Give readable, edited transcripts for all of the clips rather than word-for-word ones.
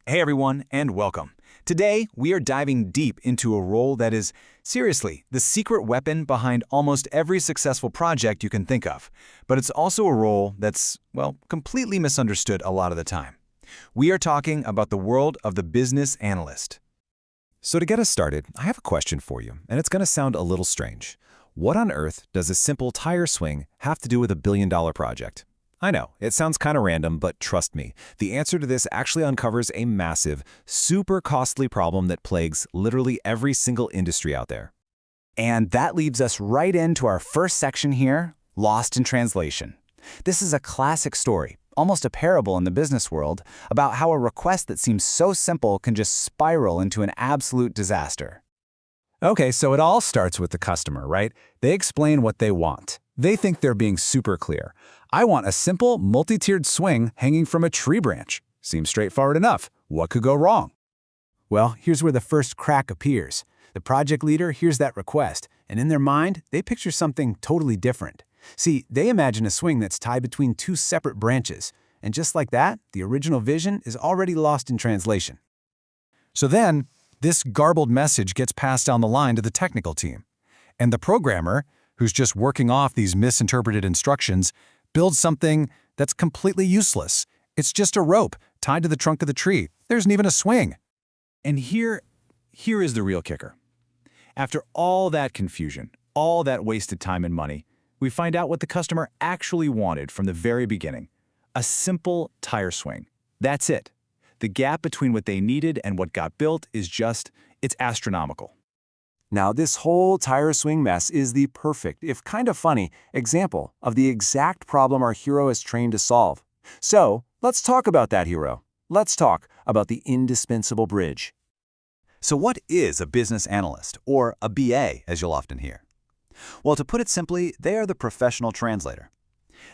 Hey everyone, and welcome. Today, we are diving deep into a role that is, seriously, the secret weapon behind almost every successful project you can think of. But it's also a role that's, well, completely misunderstood a lot of the time. We are talking about the world of the business analyst. So to get us started, I have a question for you, and it's going to sound a little strange. What on earth does a simple tire swing have to do with a billion-dollar project? I know, it sounds kind of random, but trust me, the answer to this actually uncovers a massive, super costly problem that plagues literally every single industry out there. And that leads us right into our first section here, Lost in Translation. This is a classic story, almost a parable in the business world, about how a request that seems so simple can just spiral into an absolute disaster. Okay, so it all starts with the customer, right? They explain what they want. They think they're being super clear. I want a simple, multi-tiered swing hanging from a tree branch. Seems straightforward enough. What could go wrong? Well, here's where the first crack appears. The project leader hears that request, and in their mind, they picture something totally different. See, they imagine a swing that's tied between two separate branches, and just like that, the original vision is already lost in translation. So then, this garbled message gets passed down the line to the technical team. And the programmer, who's just working off these misinterpreted instructions, builds something that's completely useless. It's just a rope tied to the trunk of the tree. There isn't even a swing. And here is the real kicker. After all that confusion, all that wasted time and money, we find out what the customer actually wanted from the very beginning. A simple tire swing. That's it. The gap between what they needed and what got built is it's astronomical. Now, this whole tire swing mess is the perfect, if kind of funny, example of the exact problem our hero is trained to solve. So, let's talk about that hero. Let's talk about the indispensable bridge. So what is a business analyst, or a BA, as you'll often hear? Well, to put it simply, they are the professional translator.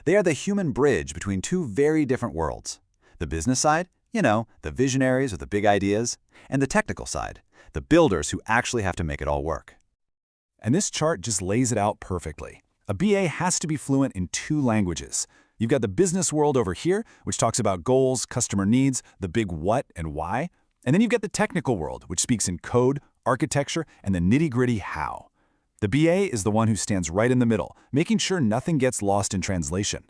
They are the human bridge between two very different worlds. The business side, the visionaries with the big ideas, and the technical side, the builders who actually have to make it all work. And this chart just lays it out perfectly. A BA has to be fluent in two languages. You've got the business world over here, which talks about goals, customer needs, the big what and why. And then you've got the technical world, which speaks in code, architecture, and the nitty-gritty how. The BA is the one who stands right in the middle, making sure nothing gets lost in translation.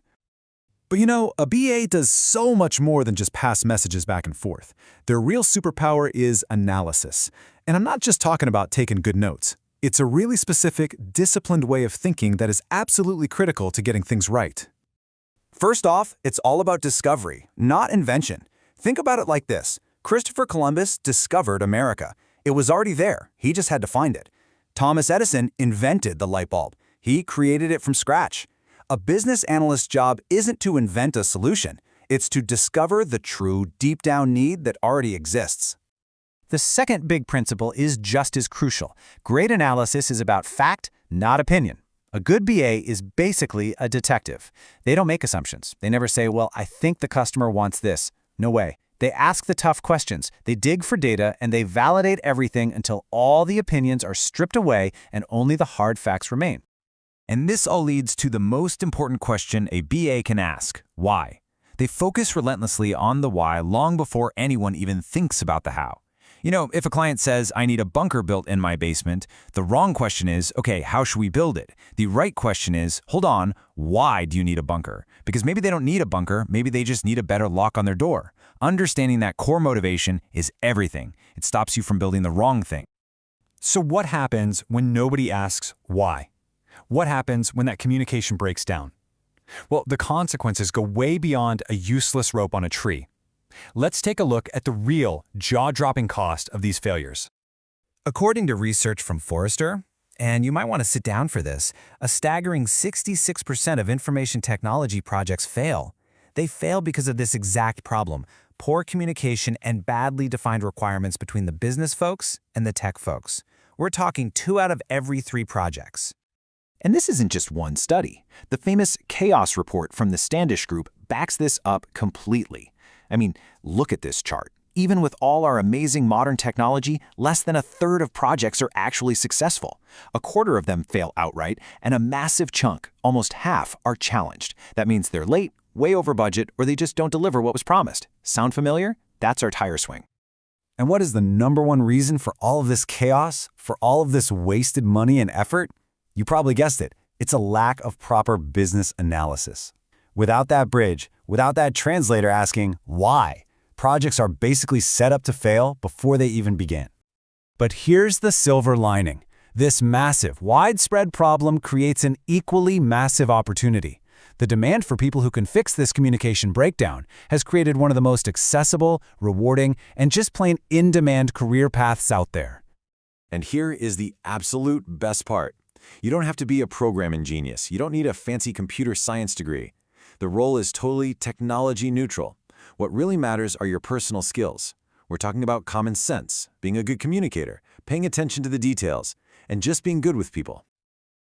But a BA does so much more than just pass messages back and forth. Their real superpower is analysis. And I'm not just talking about taking good notes. It's a really specific, disciplined way of thinking that is absolutely critical to getting things right. First off, it's all about discovery, not invention. Think about it like this. Christopher Columbus discovered America. It was already there. He just had to find it. Thomas Edison invented the light bulb. He created it from scratch. A business analyst's job isn't to invent a solution. It's to discover the true, deep-down need that already exists. The second big principle is just as crucial. Great analysis is about fact, not opinion. A good BA is basically a detective. They don't make assumptions. They never say, well, I think the customer wants this. No way. They ask the tough questions. They dig for data, and they validate everything until all the opinions are stripped away and only the hard facts remain. And this all leads to the most important question a BA can ask: why? They focus relentlessly on the why long before anyone even thinks about the how. If a client says, I need a bunker built in my basement, the wrong question is, okay, how should we build it? The right question is, hold on, why do you need a bunker? Because maybe they don't need a bunker, maybe they just need a better lock on their door. Understanding that core motivation is everything. It stops you from building the wrong thing. So what happens when nobody asks why? What happens when that communication breaks down? Well, the consequences go way beyond a useless rope on a tree. Let's take a look at the real, jaw-dropping cost of these failures. According to research from Forrester, and you might want to sit down for this, a staggering 66% of information technology projects fail. They fail because of this exact problem: poor communication and badly defined requirements between the business folks and the tech folks. We're talking 2 out of every 3 projects. And this isn't just one study. The famous Chaos report from the Standish Group backs this up completely. I mean, look at this chart. Even with all our amazing modern technology, less than a third of projects are actually successful. A quarter of them fail outright, and a massive chunk, almost half, are challenged. That means they're late, way over budget, or they just don't deliver what was promised. Sound familiar? That's our tire swing. And what is the #1 reason for all of this chaos, for all of this wasted money and effort? You probably guessed it. It's a lack of proper business analysis. Without that bridge, without that translator asking why, projects are basically set up to fail before they even begin. But here's the silver lining. This massive, widespread problem creates an equally massive opportunity. The demand for people who can fix this communication breakdown has created one of the most accessible, rewarding, and just plain in-demand career paths out there. And here is the absolute best part. You don't have to be a programming genius. You don't need a fancy computer science degree. The role is totally technology neutral. What really matters are your personal skills. We're talking about common sense, being a good communicator, paying attention to the details, and just being good with people.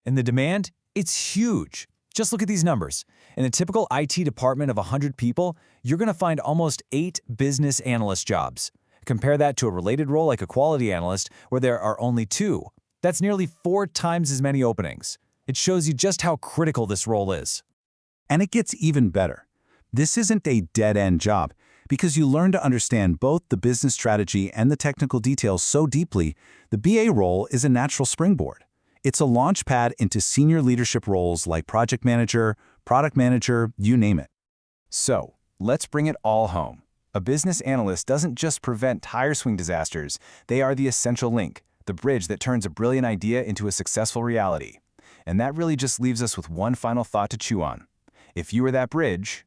And the demand? It's huge. Just look at these numbers. In a typical IT department of 100 people, you're going to find almost 8 business analyst jobs. Compare that to a related role like a quality analyst, where there are only 2. That's nearly 4 times as many openings. It shows you just how critical this role is. And it gets even better. This isn't a dead-end job, because you learn to understand both the business strategy and the technical details so deeply, the BA role is a natural springboard. It's a launch pad into senior leadership roles like project manager, product manager, you name it. So, let's bring it all home. A business analyst doesn't just prevent tire swing disasters, they are the essential link, the bridge that turns a brilliant idea into a successful reality. And that really just leaves us with one final thought to chew on. If you were that bridge,